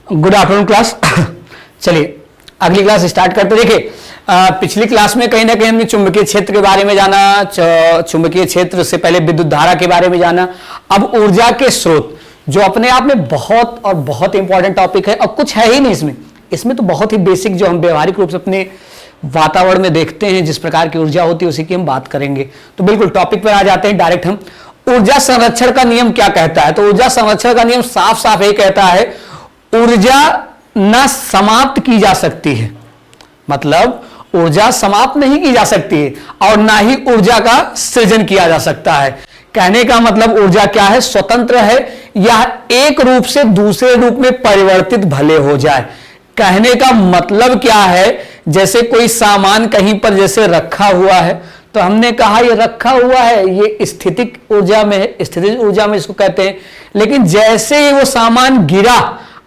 Good afternoon class. चलिए अगली class start करते। देखिए पिछली क्लास में कहीं ना कहीं हमने चुंबकीय क्षेत्र के बारे में जाना, चुंबकीय क्षेत्र से पहले विद्युत धारा के बारे में जाना। अब ऊर्जा के स्रोत जो अपने आप में बहुत और बहुत इंपॉर्टेंट टॉपिक है, और कुछ है ही नहीं इसमें तो बहुत ही बेसिक जो हम व्यवहारिक रूप से अपने वातावरण में देखते हैं जिस प्रकार की ऊर्जा होती है उसी की हम बात करेंगे। तो बिल्कुल टॉपिक पर आ जाते हैं डायरेक्ट हम। ऊर्जा संरक्षण का नियम क्या कहता है? तो ऊर्जा संरक्षण का नियम साफ साफ यही कहता है, ऊर्जा न समाप्त की जा सकती है, मतलब ऊर्जा समाप्त नहीं की जा सकती है, और ना ही ऊर्जा का सृजन किया जा सकता है। कहने का मतलब ऊर्जा क्या है? स्वतंत्र है, या एक रूप से दूसरे रूप में परिवर्तित भले हो जाए। कहने का मतलब क्या है? जैसे कोई सामान कहीं पर जैसे रखा हुआ है, तो हमने कहा ये रखा हुआ है, ये स्थितिक ऊर्जा में है, स्थितिज ऊर्जा में इसको कहते हैं। लेकिन जैसे ही वो सामान गिरा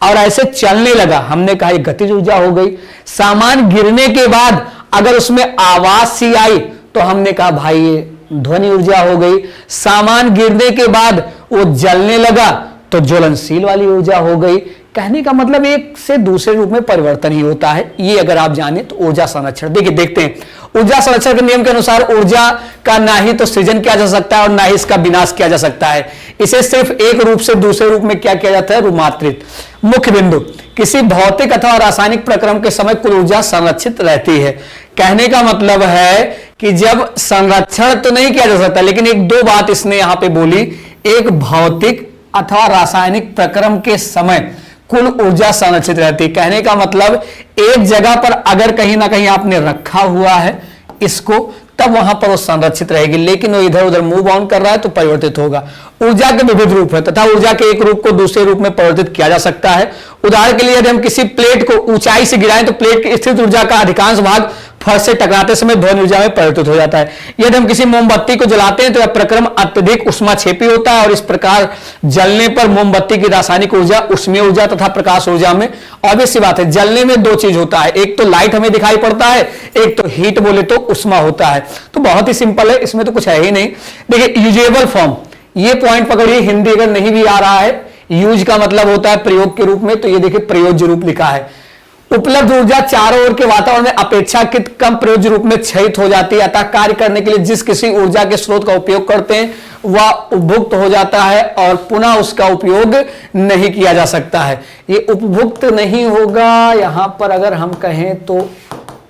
और ऐसे चलने लगा, हमने कहा ये गतिज ऊर्जा हो गई। सामान गिरने के बाद अगर उसमें आवाज सी आई तो हमने कहा भाई ये ध्वनि ऊर्जा हो गई। सामान गिरने के बाद वो जलने लगा तो ज्वलनशील वाली ऊर्जा हो गई। कहने का मतलब एक से दूसरे रूप में परिवर्तन ही होता है। ये अगर आप जाने तो ऊर्जा संरक्षण। देखिए देखते हैं, ऊर्जा संरक्षण के नियम के अनुसार ऊर्जा का ना ही तो सृजन किया जा सकता है और ना ही इसका विनाश किया जा सकता है। इसे सिर्फ एक रूप से दूसरे रूप में क्या किया जाता है? रूपांतरित। मुख्य बिंदु, किसी भौतिक अथवा रासायनिक प्रक्रम के समय कुल ऊर्जा संरक्षित रहती है। कहने का मतलब है कि जब संरक्षण तो नहीं किया जा सकता, लेकिन एक दो बात इसने यहां पे बोली। एक भौतिक अथवा रासायनिक प्रक्रम के समय कुल ऊर्जा संरक्षित रहती है। कहने का मतलब एक जगह पर अगर कहीं ना कहीं आपने रखा हुआ है इसको, तब वहां पर वो संरक्षित रहेगी, लेकिन वो इधर उधर मूव ऑन कर रहा है तो परिवर्तित होगा। ऊर्जा के विविध रूप है तथा ऊर्जा के एक रूप को दूसरे रूप में परिवर्तित किया जा सकता है। उदाहरण के लिए यदि हम किसी प्लेट को ऊंचाई से गिराएं तो प्लेट की स्थित ऊर्जा का अधिकांश भाग फर्श से टकराते समय ध्वनि ऊर्जा में परिवर्तित हो जाता है। यदि हम किसी मोमबत्ती को जलाते हैं तो यह प्रक्रम अत्यधिक उष्माक्षेपी होता है, और इस प्रकार जलने पर मोमबत्ती की रासायनिक ऊर्जा ऊष्मीय ऊर्जा तथा प्रकाश ऊर्जा में, ऑब्वियस सी बात है जलने में दो चीज होता है, एक तो लाइट हमें दिखाई पड़ता है, एक तो हीट बोले तो उष्मा होता है। तो बहुत ही सिंपल है, इसमें तो कुछ है ही नहीं। देखिए यूजेबल फॉर्म, ये पॉइंट पकड़िए। हिंदी अगर नहीं भी आ रहा है, यूज का मतलब होता है प्रयोग के रूप में, तो ये देखिए प्रयोज्य रूप लिखा है। उपलब्ध ऊर्जा चारों ओर के वातावरण में अपेक्षाकृत कम प्रयोज्य रूप में क्षयित हो जाती है, अतः कार्य करने के लिए जिस किसी ऊर्जा के स्रोत का उपयोग करते हैं वह उपभुक्त हो जाता है और पुनः उसका उपयोग नहीं किया जा सकता है। ये उपभुक्त नहीं होगा, यहां पर अगर हम कहें तो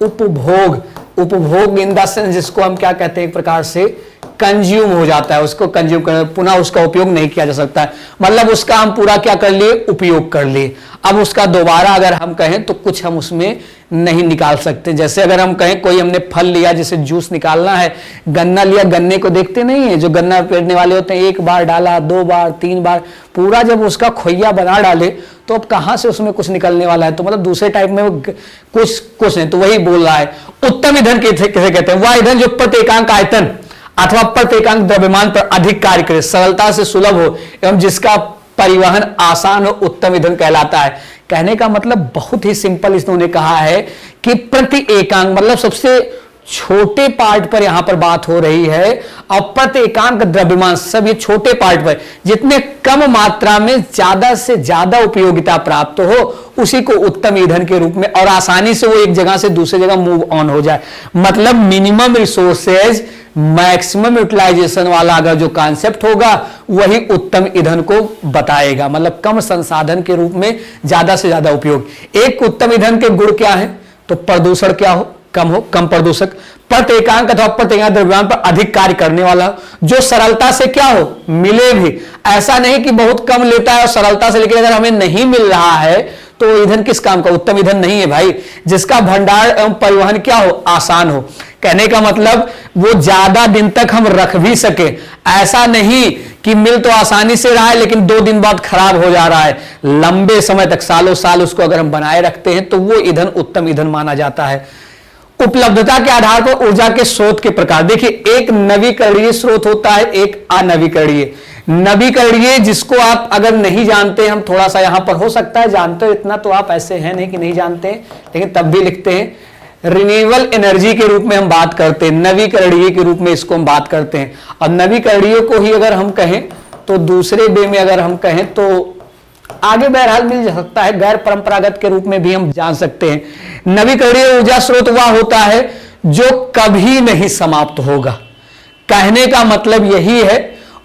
उपभोग, उपभोग इन द सेंस जिसको हम क्या कहते हैं, एक प्रकार से कंज्यूम हो जाता है, उसको कंज्यूम कर पुनः उसका उपयोग नहीं किया जा सकता है। मतलब उसका हम पूरा क्या कर लिए? उपयोग कर लिए। अब उसका दोबारा अगर हम कहें तो कुछ हम उसमें नहीं निकाल सकते। जैसे अगर हम कहें कोई हमने फल लिया, जैसे जूस निकालना है, गन्ना लिया, गन्ने को देखते नहीं है जो गन्ना पेरने वाले होते हैं, एक बार डाला, दो बार, तीन बार, पूरा जब उसका खोइया बना डाले तो अब कहां से उसमें कुछ निकलने वाला है? तो मतलब दूसरे टाइप में कुछ नहीं। तो वही बोल रहा है। उत्तम ईंधन किसे कहते हैं? वह ईंधन जो प्रति एकांक आयतन अथवा प्रति एकांक द्रव्यमान पर अधिक कार्य करे, सरलता से सुलभ हो एवं जिसका परिवहन आसान हो, उत्तम ईंधन कहलाता है। कहने का मतलब बहुत ही सिंपल इन्होंने कहा है कि प्रति एकांक मतलब सबसे छोटे पार्ट पर यहां पर बात हो रही है, और प्रति एकांक द्रव्यमान, सब ये छोटे पार्ट पर जितने कम मात्रा में ज्यादा से ज्यादा उपयोगिता प्राप्त हो उसी को उत्तम ईंधन के रूप में, और आसानी से वो एक जगह से दूसरी जगह मूव ऑन हो जाए। मतलब मिनिमम रिसोर्सेज मैक्सिमम यूटिलाइजेशन वाला अगर जो कॉन्सेप्ट होगा वही उत्तम ईंधन को बताएगा। मतलब कम संसाधन के रूप में ज्यादा से ज्यादा उपयोग। एक उत्तम ईंधन के गुण क्या है? तो प्रदूषण क्या हो? कम प्रदूषक, प्रति एकांक अथवा प्रति एकांक द्रव्यमान पर अधिक कार्य करने वाला, जो सरलता से क्या हो? मिले भी। ऐसा नहीं कि बहुत कम लेता है और सरलता से, लेकिन अगर हमें नहीं मिल रहा है तो ईंधन किस काम का? उत्तम ईंधन नहीं है भाई। जिसका भंडार एवं परिवहन क्या हो? आसान हो। कहने का मतलब वो ज्यादा दिन तक हम रख भी सके, ऐसा नहीं कि मिल तो आसानी से रहा है लेकिन 2 दिन बाद खराब हो जा रहा है। लंबे समय तक, सालों साल उसको अगर हम बनाए रखते हैं तो वो ईंधन उत्तम ईंधन माना जाता है। उपलब्धता के आधार पर ऊर्जा के स्रोत के प्रकार। देखिए एक नवीकरणीय स्रोत होता है, एक अनवीकरणीय। नवीकरणीय जिसको आप अगर नहीं जानते, हम थोड़ा सा यहां पर हो सकता है जानते हो, इतना तो आप ऐसे हैं नहीं कि नहीं जानते, लेकिन तब भी लिखते हैं। रिन्यूएबल एनर्जी के रूप में हम बात करते हैं, नवीकरणीय के रूप में इसको हम बात करते हैं। और नवीकरणीय को ही अगर हम कहें तो दूसरे वे में अगर हम कहें तो आगे बहरहाल मिल सकता है, गैर परंपरागत के रूप में भी हम जान सकते हैं। नवीकरणीय ऊर्जा स्रोत वह होता है जो कभी नहीं समाप्त होगा। कहने का मतलब यही है,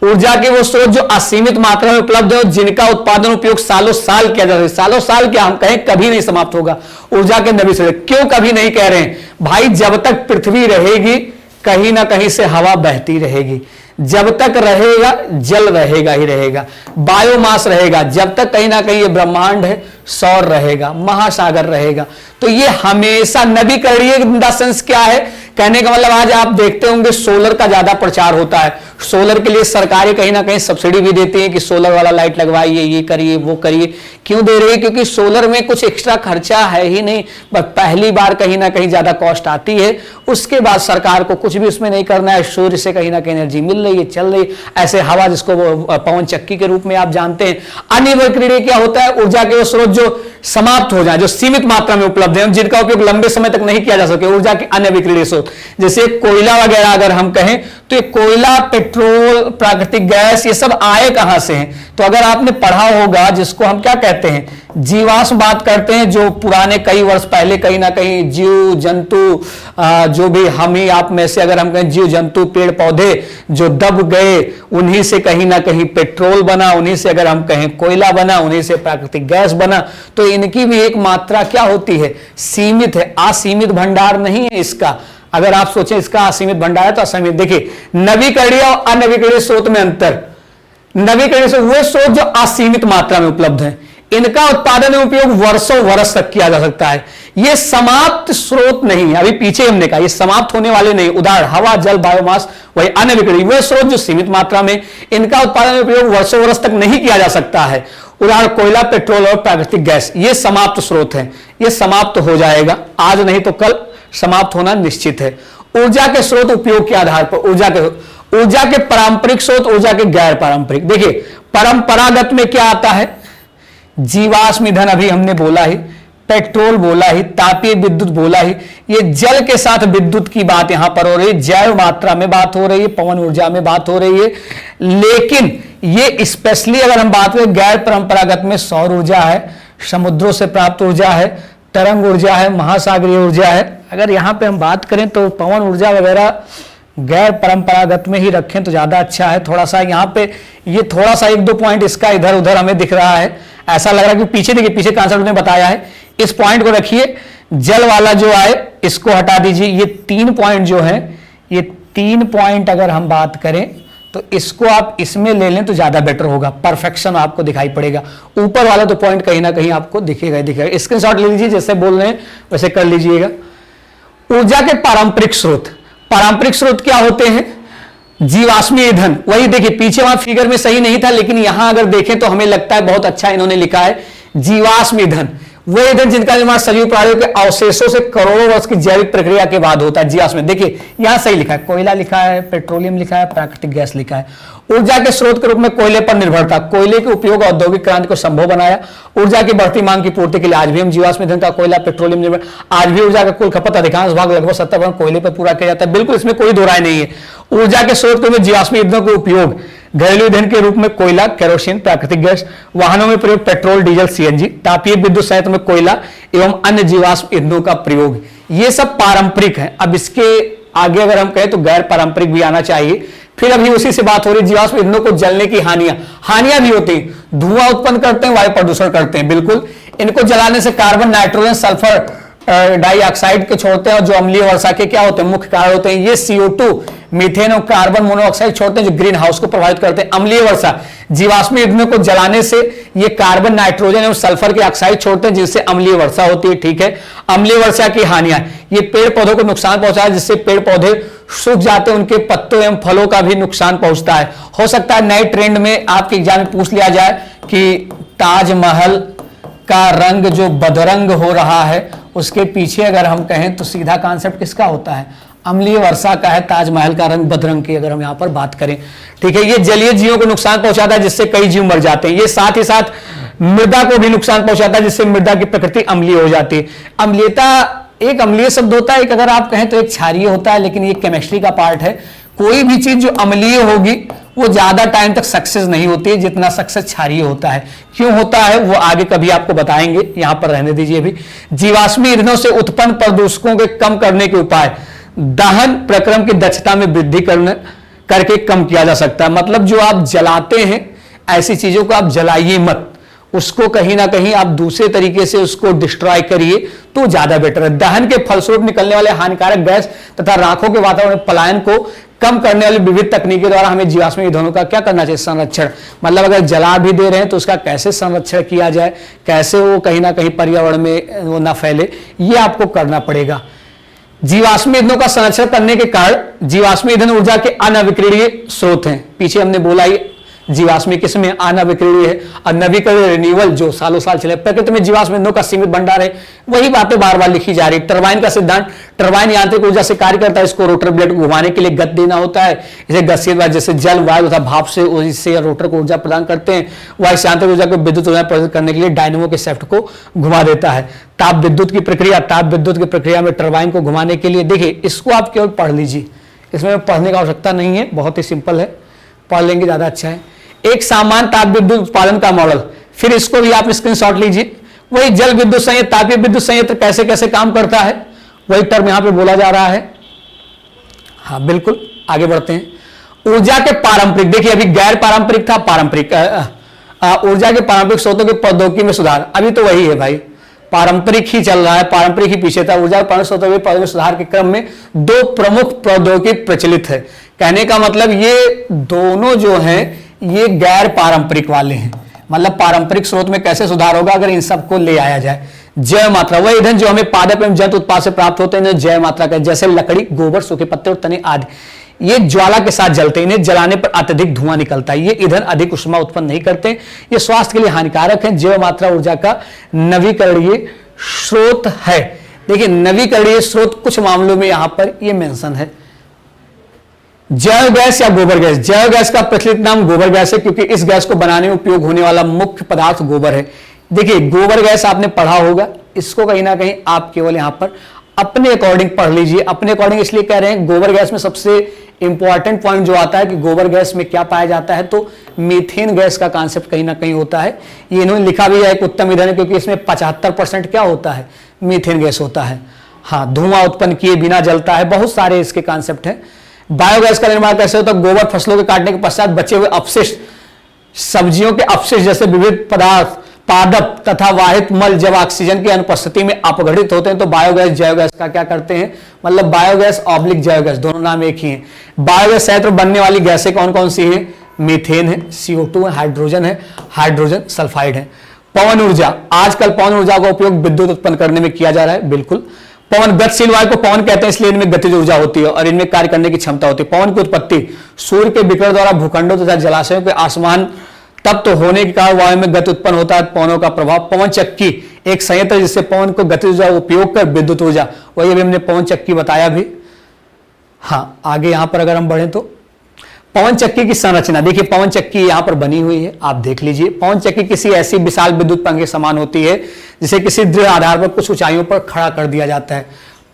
ऊर्जा के वो स्रोत जो असीमित मात्रा में उपलब्ध है और जिनका उत्पादन उपयोग सालों साल किया जाता है। सालों साल क्या हम कहें, कभी नहीं समाप्त होगा ऊर्जा के नवीन स्रोत। क्यों कभी नहीं कह रहे हैं भाई? जब तक पृथ्वी रहेगी कहीं ना कहीं से हवा बहती रहेगी, जब तक रहेगा जल रहेगा ही रहेगा, बायोमास रहेगा, जब तक कहीं ना कहीं ये ब्रह्मांड है, सौर रहेगा, महासागर रहेगा। तो ये हमेशा नवीकरणीय इन द सेंस क्या है, कहने का मतलब आज आप देखते होंगे सोलर का ज्यादा प्रचार होता है। सोलर के लिए सरकारें कहीं ना कहीं सब्सिडी भी देती हैं कि सोलर वाला लाइट लगवाइए, ये करिए, वो करिए। क्यों दे रही है? क्योंकि सोलर में कुछ एक्स्ट्रा खर्चा है ही नहीं, बस पहली बार कहीं ना कहीं ज्यादा कॉस्ट आती है, उसके बाद सरकार को कुछ भी उसमें नहीं करना है। सूर्य से कहीं ना कहीं एनर्जी मिल रही है, चल रही है। ऐसे हवा जिसको वो पवन चक्की के रूप में आप जानते हैं। अनवीकरणीय क्या होता है? ऊर्जा के वो स्रोत जो समाप्त हो जाए, जो सीमित मात्रा में उपलब्ध है, जिनका उपयोग लंबे समय तक नहीं किया जा सके, ऊर्जा के अनवीकरणीय स्रोत। जैसे कोयला वगैरह अगर हम कहें तो ये कोयला, पेट्रोल, प्राकृतिक गैस, ये सब आए कहां से हैं? तो अगर आपने पढ़ा होगा, जिसको हम क्या कहते हैं, जीवाश्म बात करते हैं, जो पुराने कई वर्ष पहले कहीं ना कहीं जीव जंतु, जो भी हम ही आप में से अगर हम कहें जीव जंतु, पेड़ पौधे जो दब गए, उन्हीं से कहीं ना कहीं पेट्रोल बना, उन्हीं से अगर हम कहें कोयला बना, उन्हीं से प्राकृतिक गैस बना। तो इनकी भी एक मात्रा क्या होती है? सीमित है, असीमित भंडार नहीं है इसका। अगर आप सोचें इसका असीमित भंडार है तो असीमित। देखिए, नवीकरणीय और अनवीकरणीय स्रोत में अंतर। नवीकरणीय स्रोत वो स्रोत जो असीमित मात्रा में उपलब्ध है, इनका उत्पादन एवं उपयोग वर्षों वर्ष तक किया जा सकता है। ये समाप्त स्रोत नहीं है। अभी पीछे हमने कहा ये समाप्त होने वाले नहीं। उदाहरण हवा, जल, बायोमास। वही अनवीकरणीय वे स्रोत जो सीमित मात्रा में, इनका उत्पादन एवं उपयोग वर्षों वर्ष तक नहीं किया जा सकता है। उदाहरण कोयला, पेट्रोल और प्राकृतिक गैस, ये समाप्त स्रोत है। ये समाप्त हो जाएगा, आज नहीं तो कल समाप्त होना निश्चित है। ऊर्जा के स्रोत उपयोग के आधार पर ऊर्जा के पारंपरिक स्रोत, ऊर्जा के गैर पारंपरिक। देखिए, परंपरागत में क्या आता है? जीवाश्म ईंधन अभी हमने बोला ही, पेट्रोल बोला ही, तापीय विद्युत बोला ही। ये जल के साथ विद्युत की बात यहां पर हो रही है, जैव मात्रा में बात हो रही है, पवन ऊर्जा में बात हो रही है। लेकिन ये स्पेशली अगर हम बात करें गैर परंपरागत में, सौर ऊर्जा है, समुद्रों से प्राप्त ऊर्जा है, तरंग ऊर्जा है, महासागरीय ऊर्जा है। अगर यहां पे हम बात करें तो पवन ऊर्जा वगैरह गैर परंपरागत में ही रखें तो ज्यादा अच्छा है। थोड़ा सा यहां पे ये थोड़ा सा एक दो पॉइंट इसका इधर उधर हमें दिख रहा है, ऐसा लग रहा है कि पीछे देखिए, पीछे कॉन्सेप्ट ने बताया है, इस पॉइंट को रखिए। जल वाला जो आए इसको हटा दीजिए। ये 3 पॉइंट जो है, ये 3 पॉइंट अगर हम बात करें तो इसको आप इसमें ले लें तो ज्यादा बेटर होगा, परफेक्शन आपको दिखाई पड़ेगा। ऊपर वाला तो पॉइंट कहीं ना कहीं आपको दिखेगा। स्क्रीनशॉट ले लीजिए, जैसे बोल रहे हैं वैसे कर लीजिएगा। ऊर्जा के पारंपरिक स्रोत, पारंपरिक स्रोत क्या होते हैं? जीवाश्मी ईंधन। वही देखिए, पीछे वहां फिगर में सही नहीं था, लेकिन यहां अगर देखें तो हमें लगता है बहुत अच्छा इन्होंने लिखा है। जीवाश्म ईंधन वो ईंधन जिनका निर्माण सजीव प्राणियों के अवशेषों से करोड़ों वर्ष की जैविक प्रक्रिया के बाद होता है। जीवाश्म, देखिए यहां सही लिखा है, कोयला लिखा है, पेट्रोलियम लिखा है, प्राकृतिक गैस लिखा है। ऊर्जा के स्रोत के रूप में कोयले पर निर्भरता, कोयले के उपयोग औद्योगिक क्रांति को संभव बनाया। ऊर्जा की बढ़ती मांग की पूर्ति के लिए आज भी हम जीवाश्म ईंधन का, कोयला, पेट्रोलियम निर्भर। आज भी ऊर्जा का कुल खपत अधिकांश भाग लगभग 70% कोयले पर पूरा किया जाता है। बिल्कुल, इसमें कोई दो राय नहीं है। ऊर्जा के स्रोत के रूप में जीवाश्म ईंधनों का उपयोग घरेलू ईंधन के रूप में कोयला, केरोसिन, प्राकृतिक गैस, वाहनों में प्रयोग पेट्रोल, डीजल, सीएनजी, तापीय विद्युत संयंत्र में कोयला एवं अन्य जीवाश्म ईंधनों का प्रयोग, ये सब पारंपरिक है। अब इसके आगे अगर हम कहें तो गैर पारंपरिक भी आना चाहिए। फिर अभी उसी से बात हो रही, जीवाश्म ईंधनों को जलने की हानियां भी होती हैं। धुआं उत्पन्न करते हैं, वायु प्रदूषण करते हैं। बिल्कुल, इनको जलाने से कार्बन, नाइट्रोजन, सल्फर डाइऑक्साइड के छोड़ते हैं, और जो अम्लीय वर्षा के क्या होते हैं, मुख्य कारण होते हैं। ये CO2, मीथेन और कार्बन मोनोऑक्साइड छोड़ते हैं, जो ग्रीन हाउस को प्रभावित करते हैं। अम्लीय वर्षा, जीवाश्म ईंधनों को जलाने से ये कार्बन, नाइट्रोजन और सल्फर के ऑक्साइड छोड़ते हैं, जिससे अम्लीय वर्षा होती है। ठीक है, अम्लीय वर्षा की हानियां, ये पेड़ पौधों को नुकसान पहुंचाता है, जिससे पेड़ पौधे सूख जाते हैं, उनके पत्तों एवं फलों का भी नुकसान पहुंचता है। हो सकता है नए ट्रेंड में आपके एग्जाम में पूछ लिया जाए कि ताजमहल का रंग जो बदरंग हो रहा है, उसके पीछे अगर हम कहें तो सीधा कॉन्सेप्ट किसका होता है? अम्लीय वर्षा का है। ताजमहल का रंग बदरंग की अगर हम यहां पर बात करें, ठीक है। ये जलीय जीवों को नुकसान पहुंचाता है, जिससे कई जीव मर जाते हैं। ये साथ ही साथ मृदा को भी नुकसान पहुंचाता है, जिससे मृदा की प्रकृति अम्लीय हो जाती है। अम्लीयता एक अम्लीय शब्द होता है, एक अगर आप कहें तो एक क्षारीय होता है, लेकिन ये केमिस्ट्री का पार्ट है। कोई भी चीज जो अम्लीय होगी वो ज्यादा टाइम तक सक्सेस नहीं होती है जितना सक्सेस क्षारीय होता है। क्यों होता है वो आगे कभी आपको बताएंगे, यहां पर रहने दीजिए अभी। जीवाश्मी ईंधनों से उत्पन्न प्रदूषकों के कम करने के उपाय दहन प्रक्रम की दक्षता में वृद्धि करके कम किया जा सकता है। मतलब जो आप जलाते हैं ऐसी चीजों को आप जलाइए मत, उसको कहीं ना कहीं आप दूसरे तरीके से उसको डिस्ट्रॉय करिए तो ज्यादा बेटर है। दहन के फलस्वरूप निकलने वाले हानिकारक गैस तथा राखों के वातावरण में पलायन को कम करने वाली विविध तकनीकों द्वारा हमें जीवाश्मी ईंधनों का क्या करना चाहिए, संरक्षण। मतलब अगर जला भी दे रहे हैं तो उसका कैसे संरक्षण किया जाए, कैसे वो कहीं ना कहीं पर्यावरण में वो ना फैले, ये आपको करना पड़ेगा। जीवाश्मी ईंधनों का संरक्षण करने के कारण जीवाश्मी ईंधन ऊर्जा के अनविकिरणीय स्रोत हैं। पीछे हमने बोला ही जीवाश्मी किसमें अनविकिरणीय है, और नवीकरणीय रिन्यूअल जो सालों साल चले। प्रकृति में जीवाश्मी ईंधनों का सीमित भंडार है, वही बातें बार बार लिखी जा रही। टरबाइन का सिद्धांत, टरबाइन यांत्रिक ऊर्जा से कार्य करता है, इसको रोटर ब्लेड को घुमाने के लिए गति देना होता है। इसे गति जैसे जल वायु तथा भाप से इससे रोटर को ऊर्जा प्रदान करते हैं। वह इस यांत्रिक ऊर्जा को विद्युत ऊर्जा प्रदान करने के लिए डायनेमो के शाफ्ट को घुमा देता है। ताप विद्युत की प्रक्रिया, ताप विद्युत की प्रक्रिया में टरबाइन को घुमाने के लिए, देखिए इसको आप केवल पढ़ लीजिए, इसमें पढ़ने की आवश्यकता नहीं है, बहुत ही सिंपल है, पढ़ लेंगे ज्यादा अच्छा है। एक सामान्य ताप विद्युत उत्पादन का मॉडल, फिर इसको भी आप स्क्रीनशॉट लीजिए। वही जल विद्युत संयंत्र, तापीय विद्युत संयंत्र कैसे कैसे काम करता है, वही टर्म यहां पे बोला जा रहा है। हाँ बिल्कुल, आगे बढ़ते हैं। ऊर्जा के पारंपरिक, देखिए अभी गैर पारंपरिक था, पारंपरिक ऊर्जा के पारंपरिक स्रोतों की प्रौद्योगिकी में सुधार, अभी तो वही है भाई, पारंपरिक ही चल रहा है, पारंपरिक ही पीछे था। ऊर्जा पारंपरिक स्रोतों के सुधार के क्रम में दो प्रमुख प्रौद्योगिकी प्रचलित है। कहने का मतलब ये दोनों जो हैं ये गैर पारंपरिक वाले हैं। मतलब पारंपरिक स्रोत में कैसे सुधार होगा अगर इन सबको ले आया जाए। जैव मात्रा, वह ईंधन जो हमें पादप एवं जंतु उत्पाद से प्राप्त होते हैं, जैव मात्रा का, जैसे लकड़ी, गोबर, सूखे पत्ते और तने आदि, ये ज्वाला के साथ जलते हैं, इन्हें जलाने पर अत्यधिक धुआं निकलता है। ये ईंधन अधिक उष्मा उत्पन्न नहीं करते, ये स्वास्थ्य के लिए हानिकारक है। जैव मात्रा ऊर्जा का नवीकरणीय स्रोत है। देखिए नवीकरणीय स्रोत कुछ मामलों में यहां पर ये मेंशन है, जैव गैस या गोबर गैस। जैव गैस का प्रचलित नाम गोबर गैस है क्योंकि इस गैस को बनाने में उपयोग होने वाला मुख्य पदार्थ गोबर है। देखिए गोबर गैस आपने पढ़ा होगा, इसको कहीं ना कहीं आप केवल यहां पर अपने अकॉर्डिंग पढ़ लीजिए। अपने अकॉर्डिंग इसलिए कह रहे हैं, गोबर गैस में सबसे इंपॉर्टेंट पॉइंट जो आता है कि गोबर गैस में क्या पाया जाता है, तो मीथेन गैस का कॉन्सेप्ट कहीं ना कहीं होता है। ये इन्होंने लिखा भी है एक उत्तम ईंधन है क्योंकि इसमें 75% क्या होता है, मीथेन गैस होता है। हाँ, धुआं उत्पन्न किए बिना जलता है, बहुत सारे इसके कॉन्सेप्ट हैं। बायोगैस का निर्माण कैसे होता है, गोबर फसलों के काटने के पश्चात बचे हुए अपशिष्ट, सब्जियों के अपशिष्ट जैसे विविध पदार्थ, पादप तथा वाहित मल जब ऑक्सीजन की अनुपस्थिति में अपघटित होते हैं तो बायोगैस जैव गैस का क्या करते हैं, मतलब बायोगैस ऑब्लिक जैव गैस, दोनों नाम एक ही हैं। बायोगैस संयंत्र बनने वाली गैसें कौन कौन सी हैं, मीथेन है, CO2 है, हाइड्रोजन सल्फाइड है। पवन ऊर्जा, आजकल पवन ऊर्जा का उपयोग विद्युत उत्पन्न करने में किया जा रहा है, बिल्कुल। पवन गतिशील वायु को पवन कहते हैं, इसलिए इनमें गतिज ऊर्जा होती है और इनमें कार्य करने की क्षमता होती है। पवन की उत्पत्ति सूर्य के विकिरण द्वारा भूखंडों तथा जलाशयों के आसमान तप्त होने के कारण वायु में गति उत्पन्न होता है, पवनों का प्रभाव। पवन चक्की एक संयंत्र जिससे पवन को गतिज ऊर्जा उपयोग कर विद्युत ऊर्जा, वही अभी हमने पवन चक्की बताया भी। हाँ, आगे यहां पर अगर हम बढ़े तो पवन चक्की की संरचना, देखिए पवन चक्की यहां पर बनी हुई है, आप देख लीजिए। पवन चक्की किसी ऐसी विशाल विद्युत पंखे समान होती है जिसे किसी दृढ़ आधार पर कुछ ऊंचाइयों पर खड़ा कर दिया जाता है।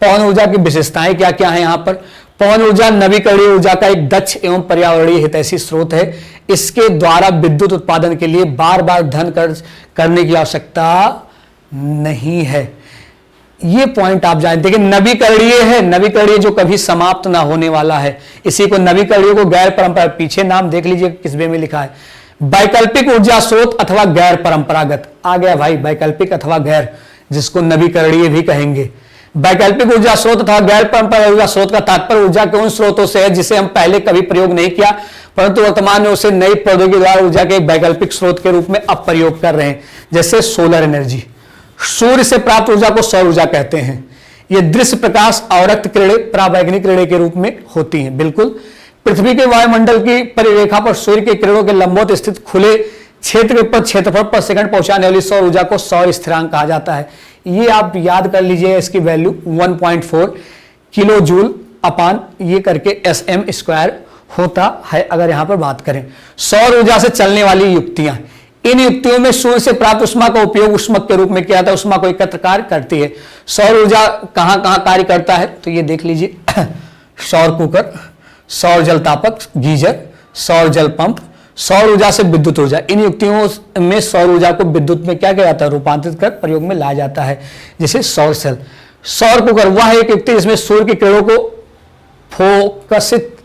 पवन ऊर्जा की विशेषताएं क्या क्या है यहाँ पर, पवन ऊर्जा नवीकरणीय ऊर्जा का एक दक्ष एवं पर्यावरणीय हितैषी स्रोत है। इसके द्वारा विद्युत उत्पादन के लिए बार बार धन खर्च करने की आवश्यकता नहीं है। ये पॉइंट आप जान, देखिए नवीकरणीय है, नवीकरणीय जो कभी समाप्त ना होने वाला है, इसी को नवीकरणीय को गैर परंपरा, पीछे नाम देख लीजिए किस वे में लिखा है, वैकल्पिक ऊर्जा स्रोत अथवा गैर परंपरागत। आ गया भाई वैकल्पिक अथवा गैर, जिसको नवीकरणीय भी कहेंगे। वैकल्पिक ऊर्जा स्रोत अथवा गैर परंपरागत ऊर्जा स्रोत का तात्पर्य ऊर्जा के उन स्रोतों से है जिसे हम पहले कभी प्रयोग नहीं किया परंतु वर्तमान में उसे नई प्रौद्योगिकी द्वारा ऊर्जा के वैकल्पिक स्रोत के रूप में अब प्रयोग कर रहे हैं, जैसे सोलर एनर्जी। सूर्य से प्राप्त ऊर्जा को सौर ऊर्जा कहते हैं। यह दृश्य प्रकाश अवरक्त किरणें परावैगनिक किरणें के रूप में होती हैं, बिल्कुल। पृथ्वी के वायुमंडल की परिरेखा पर सूर्य के किरणों के लंबवत स्थित खुले क्षेत्र पर क्षेत्रफल पर सेकंड पहुंचाने वाली सौर ऊर्जा को सौर स्थिरांक कहा जाता है। ये आप याद कर लीजिए, इसकी वैल्यू 1.4 किलो जूल अपान ये करके SM² होता है। अगर यहां पर बात करें सौर ऊर्जा से चलने वाली युक्तियां, इन युक्तियों में सूर्य से प्राप्त उष्मा का उपयोग उष्मक के रूप में किया जाता है, उष्मा को एकत्र कार्य करती है। सौर ऊर्जा कहां कहां कार्य करता है तो ये देख लीजिए, सौर कुकर, सौर जलतापक, गीजर, सौर जल पंप, सौर ऊर्जा से विद्युत ऊर्जा। इन युक्तियों में सौर ऊर्जा को विद्युत में क्या किया जाता है, रूपांतरित कर प्रयोग में लाया जाता है, जैसे सौर सेल। सौर कुकर वह एक युक्ति जिसमें सूर्य की किरणों को फोकसित,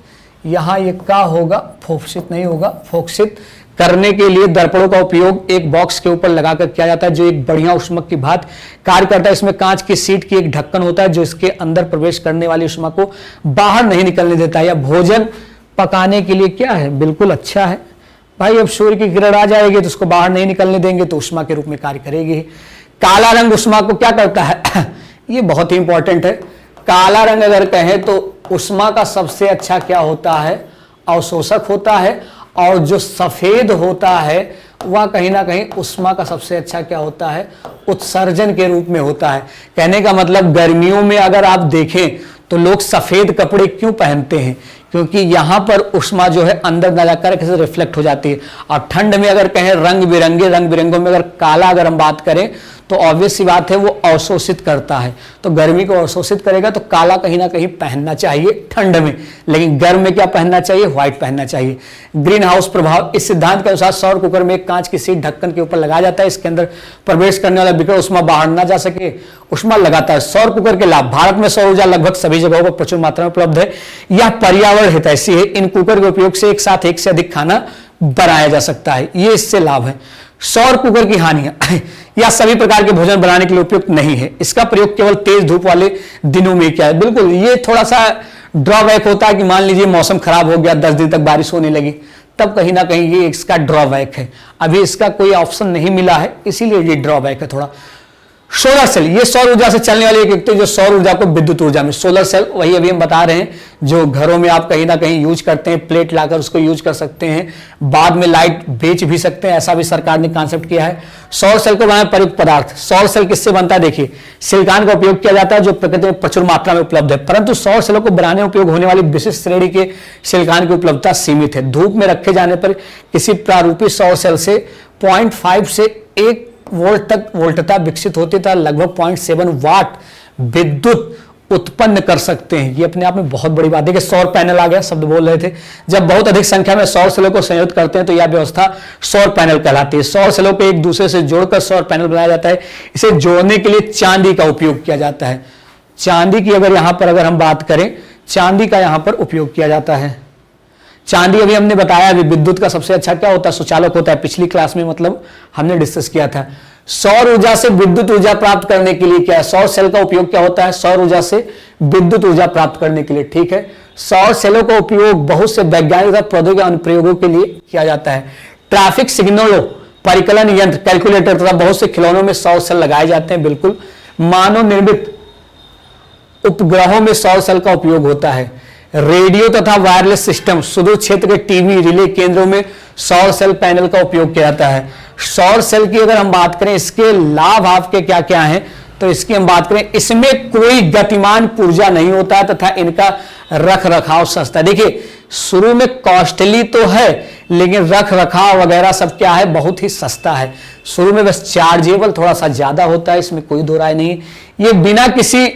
यहां ये क्या होगा, फोकसित नहीं होगा, फोकसित करने के लिए दर्पणों का उपयोग एक बॉक्स के ऊपर लगाकर किया जाता है, जो एक बढ़िया ऊष्मक की भांति कार्य करता है। इसमें कांच की सीट की एक ढक्कन होता है जो इसके अंदर प्रवेश करने वाली ऊष्मा को बाहर नहीं निकलने देता है। या भोजन पकाने के लिए क्या है, बिल्कुल अच्छा है भाई। अब सूर्य की किरण आ जाएगी तो उसको बाहर नहीं निकलने देंगे तो ऊष्मा के रूप में कार्य करेगी। काला रंग ऊष्मा को क्या करता है ये बहुत ही इंपॉर्टेंट है। काला रंग अगर कहें तो ऊष्मा का सबसे अच्छा क्या होता है, अवशोषक होता है। और जो सफेद होता है वह कहीं ना कहीं ऊष्मा का सबसे अच्छा क्या होता है, उत्सर्जन के रूप में होता है। कहने का मतलब गर्मियों में अगर आप देखें तो लोग सफेद कपड़े क्यों पहनते हैं, क्योंकि यहां पर ऊष्मा जो है अंदर न जाकर कैसे रिफ्लेक्ट हो जाती है। और ठंड में अगर कहें रंग बिरंगों में अगर काला अगर हम बात करें तो ऑब्वियस सी बात है वो अवशोषित करता है, तो गर्मी को अवशोषित करेगा तो काला कहीं ना कहीं पहनना चाहिए ठंड में, लेकिन गर्म में क्या पहनना चाहिए, व्हाइट पहनना चाहिए। ग्रीन हाउस प्रभाव, इस सिद्धांत के अनुसार सौर कुकर में एक कांच की सीट ढक्कन के ऊपर लगाया जाता है, इसके अंदर प्रवेश करने वाला विकिरण ऊष्मा बाहर ना जा सके, ऊष्मा लगाता है। सौर कुकर के लाभ, भारत में सौर ऊर्जा लगभग सभी जगहों पर प्रचुर मात्रा में उपलब्ध है। यह पर्यावरण हितैषी है। इन कुकर के उपयोग से एक साथ एक से अधिक खाना बनाया जा सकता है, ये इससे लाभ है। सौर कुकर की हानियां, यह सभी प्रकार के भोजन बनाने के लिए उपयुक्त नहीं है। इसका प्रयोग केवल तेज धूप वाले दिनों में किया है। बिल्कुल ये थोड़ा सा ड्रॉबैक होता है कि मान लीजिए मौसम खराब हो गया, 10 दिन तक बारिश होने लगी, तब कहीं ना कहीं ये इसका ड्रॉबैक है। अभी इसका कोई ऑप्शन नहीं मिला है, इसीलिए ये ड्रॉबैक है थोड़ा। सोलर सेल, ये सौर ऊर्जा से चलने वाली एक युक्ति जो सौर ऊर्जा को विद्युत ऊर्जा में, सोलर सेल वही अभी हम बता रहे हैं जो घरों में आप कहीं ना कहीं यूज करते हैं, प्लेट लाकर उसको यूज कर सकते हैं, बाद में लाइट बेच भी सकते हैं, ऐसा भी सरकार ने कॉन्सेप्ट किया है। सौर सेल को बनाए प्रयुक्त पदार्थ, सौर सेल किससे बनता है, देखिए सिलिकॉन का उपयोग किया जाता है जो प्रकृति में प्रचुर मात्रा में उपलब्ध है, परंतु सौर सेलों को बनाने में उपयोग होने वाली विशिष्ट श्रेणी के सिलिकॉन की उपलब्धता सीमित है। धूप में रखे जाने पर किसी प्रारूपी सौर सेल से 0.5 से 1 वोल्ट तक वोल्टता विकसित होती था, लगभग 0.7 वाट विद्युत उत्पन्न कर सकते हैं। ये अपने आप में बहुत बड़ी बात है कि सौर पैनल आ गया, शब्द बोल रहे थे। जब बहुत अधिक संख्या में सौर सेलों को संयोजित करते हैं तो यह व्यवस्था सौर पैनल कहलाती है। सौर सेलों को एक दूसरे से जोड़कर सौर पैनल बनाया जाता है। इसे जोड़ने के लिए चांदी का उपयोग किया जाता है। चांदी की अगर यहां पर अगर हम बात करें, चांदी का यहां पर उपयोग किया जाता है। चांदी अभी हमने बताया, अभी विद्युत का सबसे अच्छा क्या होता है, सुचालक होता है। पिछली क्लास में मतलब हमने डिस्कस किया था। सौर ऊर्जा से विद्युत ऊर्जा प्राप्त करने के लिए क्या है, सौर सेल का उपयोग क्या होता है, सौर ऊर्जा से विद्युत ऊर्जा प्राप्त करने के लिए, ठीक है। सौर सेलों का उपयोग बहुत से वैज्ञानिक तथा प्रौद्योगिक अनुप्रयोगों के लिए किया जाता है। ट्रैफिक सिग्नलों, परिकलन यंत्र, कैलकुलेटर तथा बहुत से खिलौनों में सौर सेल लगाए जाते हैं। बिल्कुल, मानव निर्मित उपग्रहों में सौर सेल का उपयोग होता है। रेडियो तथा वायरलेस सिस्टम, सुदूर क्षेत्र के टीवी रिले केंद्रों में सौर सेल पैनल का उपयोग किया जाता है। सौर सेल की अगर हम बात करें, इसके लाभ आपके क्या क्या हैं, तो इसकी हम बात करें, इसमें कोई गतिमान पुर्जा नहीं होता है तथा इनका रख रखाव सस्ता है। देखिए शुरू में कॉस्टली तो है, लेकिन रख रखाव वगैरह सब क्या है, बहुत ही सस्ता है। शुरू में बस चार्जेबल थोड़ा सा ज्यादा होता है, इसमें कोई दो राय नहीं। ये बिना किसी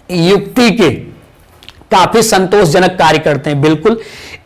युक्ति के काफी संतोषजनक कार्य करते हैं। बिल्कुल,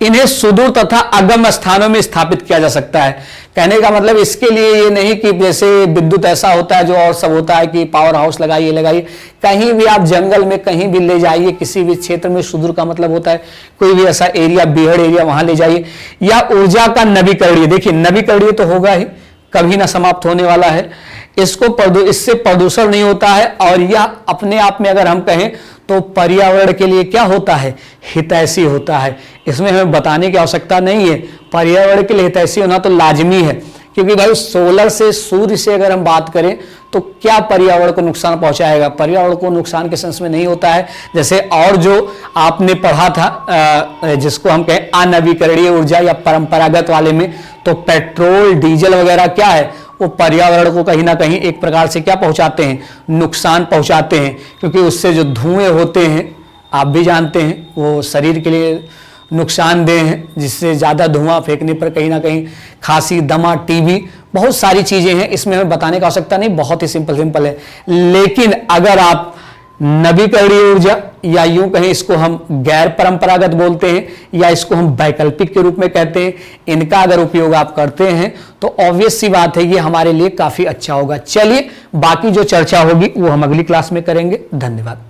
इन्हें सुदूर तथा अगम स्थानों में स्थापित किया जा सकता है। कहने का मतलब इसके लिए ये नहीं कि जैसे विद्युत ऐसा होता है जो और सब होता है कि पावर हाउस लगाइए लगाइए, कहीं भी आप जंगल में कहीं भी ले जाइए, किसी भी क्षेत्र में, सुदूर का मतलब होता है कोई भी ऐसा एरिया, बीहड़ एरिया, वहां ले जाइए। या ऊर्जा का नवीकरणीय, देखिए नवीकरणीय तो होगा ही, कभी ना समाप्त होने वाला है। इससे प्रदूषण नहीं होता है और यह अपने आप में अगर हम कहें तो पर्यावरण के लिए क्या होता है, हितैषी होता है। इसमें हमें बताने की आवश्यकता नहीं है, पर्यावरण के लिए हितैषी होना तो लाजमी है। क्योंकि भाई सोलर से, सूर्य से अगर हम बात करें तो क्या पर्यावरण को नुकसान पहुंचाएगा, पर्यावरण को नुकसान के सेंस में नहीं होता है। जैसे और जो आपने पढ़ा था जिसको हम कहें अनवीकरणीय ऊर्जा या परंपरागत वाले में, तो पेट्रोल डीजल वगैरह क्या है, वो पर्यावरण को कहीं ना कहीं एक प्रकार से क्या पहुंचाते हैं, नुकसान पहुंचाते हैं। क्योंकि उससे जो धुएं होते हैं आप भी जानते हैं वो शरीर के लिए नुकसानदेह हैं, जिससे ज़्यादा धुआं फेंकने पर कहीं ना कहीं खांसी, दमा, टीबी, बहुत सारी चीज़ें हैं। इसमें हमें बताने की आवश्यकता नहीं, बहुत ही सिंपल है। लेकिन अगर आप नवीकरणीय ऊर्जा, या यूं कहें इसको हम गैर परंपरागत बोलते हैं, या इसको हम वैकल्पिक के रूप में कहते हैं। इनका अगर उपयोग आप करते हैं तो ऑब्वियस सी बात है ये हमारे लिए काफी अच्छा होगा। चलिए बाकी जो चर्चा होगी वो हम अगली क्लास में करेंगे। धन्यवाद।